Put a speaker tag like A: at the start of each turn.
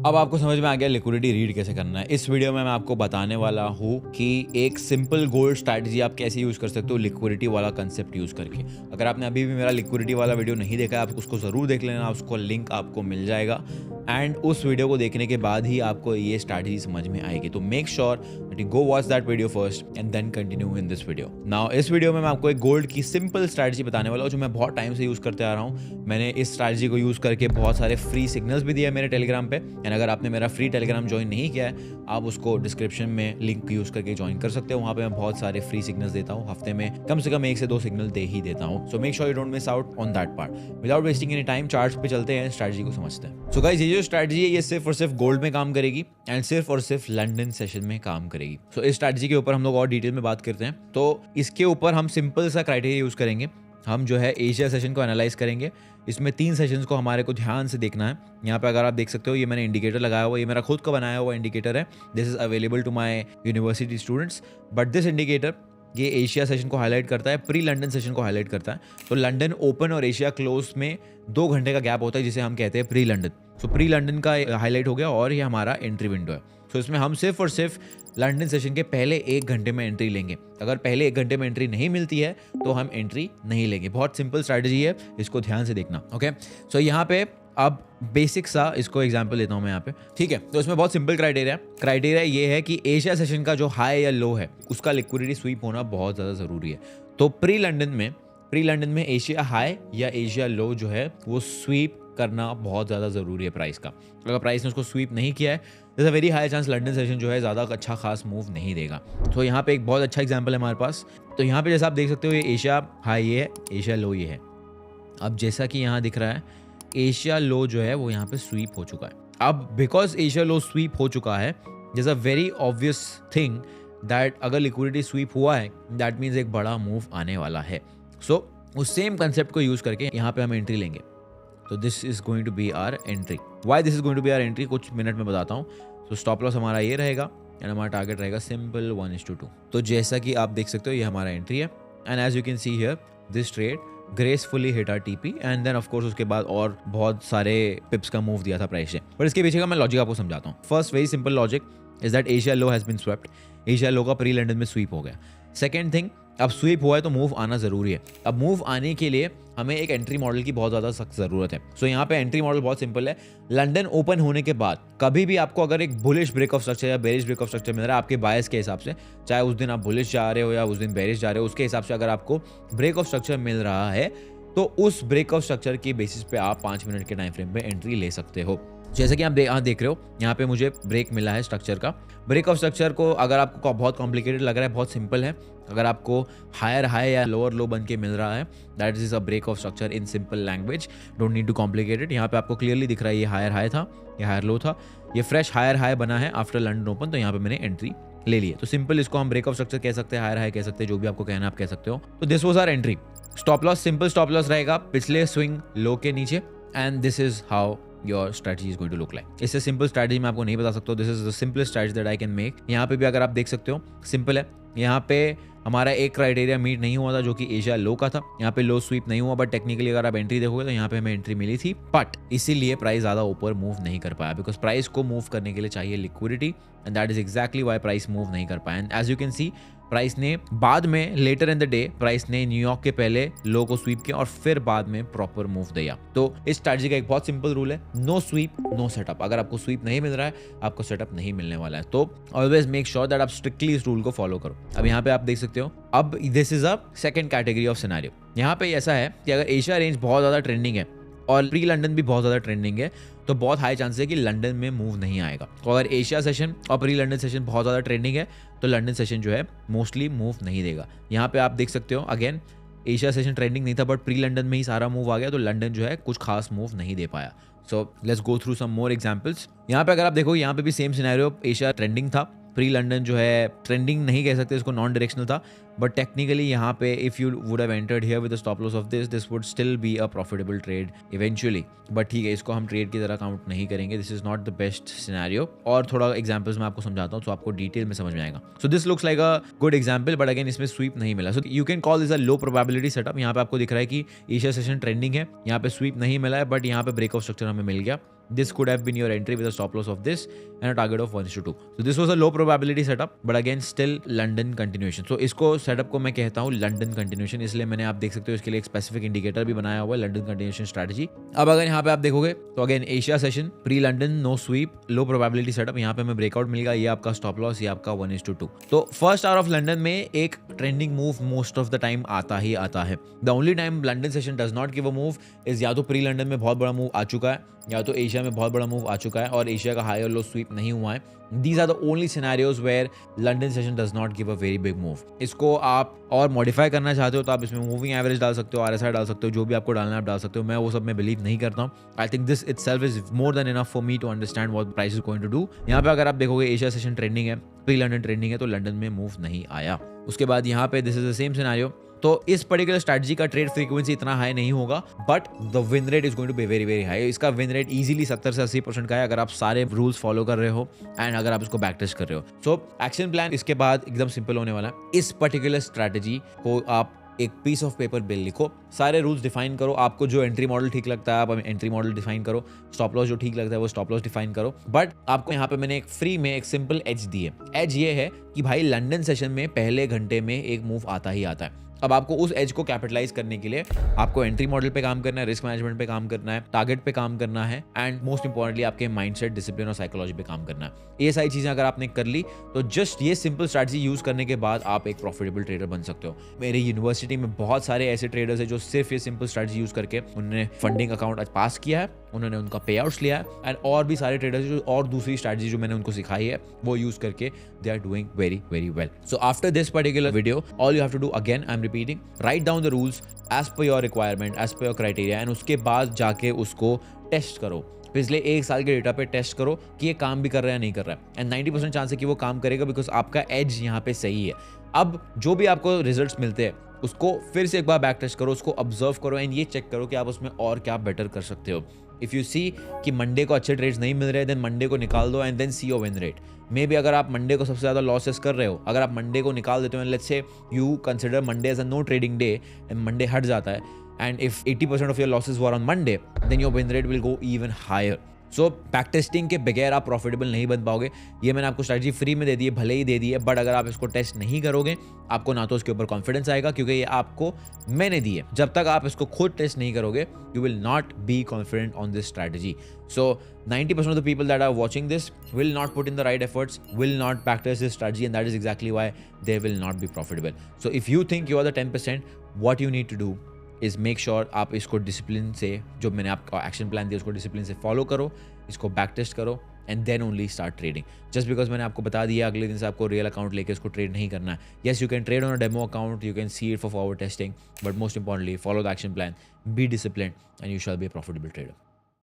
A: अब आपको समझ में आ गया लिक्विडिटी रीड कैसे करना है। इस वीडियो में मैं आपको बताने वाला हूँ कि एक सिंपल गोल्ड स्ट्रैटेजी आप कैसे यूज़ कर सकते हो लिक्विडिटी वाला कंसेप्ट यूज़ करके। अगर आपने अभी भी मेरा लिक्विडिटी वाला वीडियो नहीं देखा है, आप उसको ज़रूर देख लेना, उसको लिंक आपको मिल जाएगा एंड उस वीडियो को देखने के बाद ही आपको ये स्ट्रैटेजी समझ में आएगी। तो make sure that you go watch that video first and then continue in this video. Now इस वीडियो में मैं आपको एक गोल्ड की सिंपल स्ट्रैटेजी बताने वाला हूँ जो मैं बहुत टाइम से यूज़ करते आ रहा हूँ। मैंने इस स्ट्रैटेजी को यूज़ करके बहुत सारे फ्री सिग्नल्स भी दिए हैं मेरे टेलीग्राम पे एंड अगर आपने मेरा फ्री टेलीग्राम ज्वाइन नहीं किया है, आप उसको डिस्क्रिप्शन में लिंक यूज़ करके ज्वाइन कर सकते हो। वहाँ पे मैं बहुत सारे फ्री सिग्नल्स देता हूँ, हफ्ते में कम से कम 1 से 2 सिग्नल दे ही देता हूँ। So make sure you don't miss out on that part. Without wasting any time charts पे चलते हैं, स्ट्रैटेजी को समझते हैं। सो गाइस, ये जो स्ट्रैटेजी है ये सिर्फ और सिर्फ गोल्ड में काम करेगी एंड सिर्फ और सिर्फ लंदन सेशन में काम करेगी। सो इस स्ट्रैटेजी के ऊपर हम लोग और डिटेल में बात करते हैं। तो इसके ऊपर हम सिंपल सा क्राइटेरिया यूज़ करेंगे। हम जो है एशिया सेशन को एनालाइज करेंगे। इसमें 3 सेशंस को हमारे को ध्यान से देखना है। यहाँ पे अगर आप देख सकते हो, ये मैंने इंडिकेटर लगाया हुआ, ये मेरा खुद का बनाया हुआ इंडिकेटर है। This is available to my university students, but this indicator ये एशिया सेशन को हाईलाइट करता है, प्री लंदन सेशन को हाईलाइट करता है। तो लंदन ओपन और एशिया क्लोज में 2 घंटे का गैप होता है जिसे हम कहते हैं प्री लंदन। सो प्री लंदन का हाईलाइट हो गया और ये हमारा एंट्री विंडो है। सो इसमें हम सिर्फ और सिर्फ लंदन सेशन के पहले 1 घंटे में एंट्री लेंगे। अगर पहले 1 घंटे में एंट्री नहीं मिलती है तो हम एंट्री नहीं लेंगे। बहुत सिंपल स्ट्रैटेजी है, इसको ध्यान से देखना। ओके, सो यहाँ पे अब बेसिक सा इसको एग्जांपल लेता हूँ मैं यहाँ पे, ठीक है। तो इसमें बहुत सिंपल क्राइटेरिया ये है कि एशिया सेशन का जो हाई या लो है उसका लिक्विडिटी स्वीप होना बहुत ज़्यादा ज़रूरी है। तो प्री लंदन में एशिया हाई या एशिया लो जो है वो स्वीप करना बहुत ज़्यादा ज़रूरी है प्राइस का। अगर प्राइस ने उसको स्वीप नहीं किया है, there a very high chance London session जो है ज़्यादा अच्छा खास मूव नहीं देगा। तो यहाँ पे एक बहुत अच्छा एग्जांपल है हमारे पास। तो यहाँ पे जैसा आप देख सकते हो, ये एशिया हाई ये है, एशिया लो ये है। अब जैसा कि यहाँ दिख रहा है, एशिया लो जो है वो यहाँ पे स्वीप हो चुका है। अब बिकॉज एशिया लो स्वीप हो चुका है, this a very obvious thing that अगर लिक्विडिटी स्वीप हुआ है दैट मीन्स एक बड़ा मूव आने वाला है। सो उस सेम कंसेप्ट को यूज़ करके यहाँ पे हम एंट्री लेंगे। तो this is going to be our entry. Why this is going to be our entry कुछ मिनट में बताता हूँ। तो स्टॉप लॉस हमारा ये रहेगा एंड हमारा टारगेट रहेगा सिंपल 1:2। तो जैसा कि आप देख सकते हो ये हमारा एंट्री है and as you can see here this trade gracefully hit our TP and then of course उसके बाद और बहुत सारे पिप्स का मूव दिया था प्राइस से। पर इसके पीछे का मैं लॉजिक आपको समझाता हूँ। First very simple logic is that Asia low has been swept. Asia low का प्री लंदन में स्वीप हो गया। सेकेंड थिंग, अब स्वीप हुआ है तो मूव आना जरूरी है। अब मूव आने के लिए हमें एक एंट्री मॉडल की बहुत ज़्यादा सख्त ज़रूरत है। सो यहाँ पे एंट्री मॉडल बहुत सिंपल है। लंदन ओपन होने के बाद कभी भी आपको अगर एक बुलिश ब्रेक ऑफ स्ट्रक्चर या बेरिश ब्रेक ऑफ स्ट्रक्चर मिल रहा है आपके बायस के हिसाब से, चाहे उस दिन आप बुलिश जा रहे हो या उस दिन बेरिश जा रहे हो, उसके हिसाब से अगर आपको ब्रेक ऑफ स्ट्रक्चर मिल रहा है तो उस ब्रेक ऑफ स्ट्रक्चर की बेसिस पे आप 5 मिनट के टाइम फ्रेम पे एंट्री ले सकते हो। जैसे कि आप देख रहे हो यहाँ पे मुझे ब्रेक मिला है स्ट्रक्चर का। ब्रेक ऑफ स्ट्रक्चर को अगर आपको बहुत कॉम्प्लिकेटेड लग रहा है, बहुत सिंपल है। अगर आपको हायर हाई या लोअर लो बन के मिल रहा है, that is a break of structure in simple language, don't need to complicated. यहाँ पे आपको क्लियरली दिख रहा है ये हायर हाई था, ये हायर लो था, ये फ्रेश हायर हाई बना है आफ्टर लंदन ओपन। तो यहाँ पे मैंने एंट्री ले ली है। तो सिंपल इसको हम ब्रेक ऑफ स्ट्रक्चर कह सकते हैं, हायर हाई कह सकते हैं, जो भी आपको कहना है आप कह सकते हो। तो this was our entry. Stop loss simple stop loss रहेगा पिछले स्विंग लो के नीचे and this is how your strategy is going to look like. इससे सिंपल स्ट्रैटेजी मैं आपको नहीं बता सकता। This is the simplest strategy that I can make. यहाँ पे भी अगर आप देख सकते हो सिंपल है। यहाँ पे हमारा एक क्राइटेरिया मीट नहीं हुआ था जो कि एशिया लो का था। यहाँ पे लो स्वीप नहीं हुआ, बट टेक्निकली अगर आप एंट्री देखोगे तो यहाँ पे हमें एंट्री मिली थी, बट इसीलिए प्राइस ज्यादा ऊपर मूव नहीं कर पाया बिकॉज प्राइस को मूव करने के लिए चाहिए liquidity and that is exactly why price move नहीं कर पाया। And as you can see price ने बाद में later in the day price ने न्यूयॉर्क के पहले लो को स्वीप किया और फिर बाद में प्रॉपर मूव दिया। तो इस स्ट्रैटेजी का एक बहुत सिंपल रूल है, नो स्वीप नो सेटअप। अगर आपको स्वीप नहीं मिल रहा है आपको सेटअप नहीं मिलने वाला है। तो ऑलवेज मेक श्योर दैट आप स्ट्रिक्टली इस रूल को फॉलो करो। अब यहाँ पे आप देख सकते हो, अब this is a second category of scenario. यहाँ पे ऐसा है कि अगर एशिया रेंज बहुत ज्यादा ट्रेंडिंग है और प्री लंदन भी बहुत ज़्यादा ट्रेंडिंग है तो बहुत हाई चांस है कि लंदन में मूव नहीं आएगा। तो अगर एशिया सेशन और प्री लंदन सेशन बहुत ज़्यादा ट्रेंडिंग है तो लंदन सेशन जो है मोस्टली मूव नहीं देगा। यहाँ पे आप देख सकते हो अगेन एशिया सेशन ट्रेंडिंग नहीं था बट प्री लंदन में ही सारा मूव आ गया, तो लंदन जो है कुछ खास मूव नहीं दे पाया। So let's go through some more examples. यहाँ पे अगर आप देखो यहाँ पे भी सेम सिनेरियो, एशिया ट्रेंडिंग था, प्री लंदन जो है ट्रेंडिंग नहीं कह सकते इसको, नॉन डायरेक्शनल था, बट टेक्निकली यहाँ पे if you would have entered here with the stop loss of this would still be a profitable trade eventually. But ठीक है, इसको हम ट्रेड की तरह काउंट नहीं करेंगे, this is not the best scenario. और थोड़ा एग्जांपल्स मैं आपको समझाता हूँ तो आपको डिटेल में समझ में आएगा। So this looks like a good example but again इसमें स्वीप नहीं मिला। So you can call this a low probability setup. यहाँ पे आपको दिख रहा है कि एशिया सेशन ट्रेंडिंग है, यहाँ पे स्वीप नहीं मिला है बट यहाँ पे ब्रेक ऑफ स्ट्रक्चर हमें मिल गया this could have been your entry with a stop loss of this and a target of 1:2. So this was a low probability setup, but again still London continuation. So इसको setup को मैं कहता हूँ London continuation, इसलिए मैंने आप देख सकते हो इसके लिए एक स्पेसिफिक इंडिकेटर भी बनाया हुआ है, London continuation strategy. अब अगर यहाँ पे आप देखोगे तो again Asia session pre London no sweep low probability setup, यहाँ पे हमें ब्रेकआउट मिलेगा, ये आपका स्टॉप लॉस, ये आपका 1:2. तो फर्स्ट आवर ऑफ लंडन में एक trending move most of the time आता ही आता है. The only time London session does not give a move is या तो प्री लंडन में बहुत बड़ा मूव आ चुका है या तो एशिया में बहुत बड़ा मूव आ चुका है और एशिया का हाई और लो स्वीप नहीं हुआ है. These are the only scenarios where London session does not give a very big move. इसको आप और मॉडिफाई करना चाहते हो तो आप इसमें मूविंग एवरेज डाल सकते हो, RSI डाल सकते हो, जो भी आपको डालना है आप डाल सकते हो. मैं वो सब में बिलीव नहीं करता हूँ. I think this itself is more than enough for me to understand what price is going to do. यहाँ पे अगर आप देखोगे एशिया सेशन ट्रेंडिंग है, प्री लंडन ट्रेंडिंग है, तो लंदन में मूव नहीं आया. उसके बाद यहाँ पे this is the same scenario. तो इस पर्टिकुलर स्ट्रैटेजी का ट्रेड फ्रीक्वेंसी इतना हाई नहीं होगा, but the win rate is going to be very very high. इसका विन रेट इजीली 70 से 80% का है अगर आप सारे रूल्स फॉलो कर रहे हो एंड अगर आप इसको बैक टेस्ट कर रहे हो. सो एक्शन प्लान इसके बाद एकदम सिंपल होने वाला है. इस पर्टिकुलर स्ट्रैटेजी को आप एक पीस ऑफ पेपर बिल लिखो, सारे रूल्स डिफाइन करो, आपको जो एंट्री मॉडल ठीक लगता है आप एंट्री मॉडल डिफाइन करो, स्टॉप लॉस जो ठीक लगता है वो स्टॉप लॉस डिफाइन करो. बट आपको यहाँ पे मैंने एक फ्री में एक सिंपल एज दी है. एज ये है कि भाई लंदन सेशन में पहले घंटे में एक मूव आता ही आता है. अब आपको उस एज को कैपिटलाइज करने के लिए आपको एंट्री मॉडल पे काम करना है, रिस्क मैनेजमेंट पे काम करना है, टारगेट पे काम करना है एंड मोस्ट इंपॉर्टेंटली आपके माइंडसेट, डिसिप्लिन और साइकोलॉजी पे काम करना है. ये सारी चीजें अगर आपने कर ली तो जस्ट ये सिंपल स्ट्रैटेजी यूज करने के बाद आप एक प्रॉफिटेबल ट्रेडर बन सकते हो. मेरी यूनिवर्सिटी में बहुत सारे ऐसे ट्रेडर्स हैं जो सिर्फ ये सिंपल स्ट्रैटेजी यूज करके उन्होंने फंडिंग अकाउंट पास किया है, उन्होंने उनका पे आउट्स लिया है एंड और भी सारे ट्रेडर्स जो और दूसरी स्ट्रैटेजी जो मैंने उनको सिखाई है वो यूज करके they are doing very very well. So after this particular video all you have to do, again I am repeating, write down the rules as per your requirement, as per your criteria and उसके बाद जाके उसको test करो. पिछले एक साल के data पे टेस्ट करो कि ये काम भी कर रहा है या नहीं कर रहा है एंड 90% चांस है कि वो काम करेगा बिकॉज आपका एज यहाँ पे सही है. अब जो भी आपको रिजल्ट्स मिलते हैं उसको फिर से एक बार बैक टेस्ट करो, उसको ऑब्जर्व करो एंड ये चेक करो कि आप उसमें और क्या बेटर कर सकते हो. इफ़ यू सी कि मंडे को अच्छे ट्रेड्स नहीं मिल रहे देन मंडे को निकाल दो and then see your win rate. Maybe अगर आप मंडे को सबसे ज़्यादा लॉसेस कर रहे हो, अगर आप मंडे को निकाल देते हो and let's say you consider Monday as a no trading day and Monday हट जाता है and if 80% of your losses were on Monday then your win rate will go even higher. So back testing के बगैर आप profitable नहीं बन पाओगे. ये मैंने आपको स्ट्रैटेजी फ्री में दे दी है, भले ही दे दी है, बट अगर आप इसको टेस्ट नहीं करोगे आपको ना तो उसके ऊपर कॉन्फिडेंस आएगा क्योंकि ये आपको मैंने दी है. जब तक आप इसको खुद टेस्ट नहीं करोगे you will not be confident on this strategy. So 90% of the people that are watching this will not put in the right efforts, will not practice this strategy and that is exactly why they will not be profitable. So if you think you are the 10%, what you need to do is make sure आप इसको discipline से, जो मैंने आपका action plan दिया उसको discipline से follow करो, इसको बैक टेस्ट करो and then only start trading. Just because मैंने आपको बता दिया अगले दिन से आपको रियल अकाउंट लेके इसको ट्रेड नहीं करना है. Yes you can trade on a demo account, you can see it for forward testing, but most importantly follow the action plan, be discipline and you shall be a profitable trader.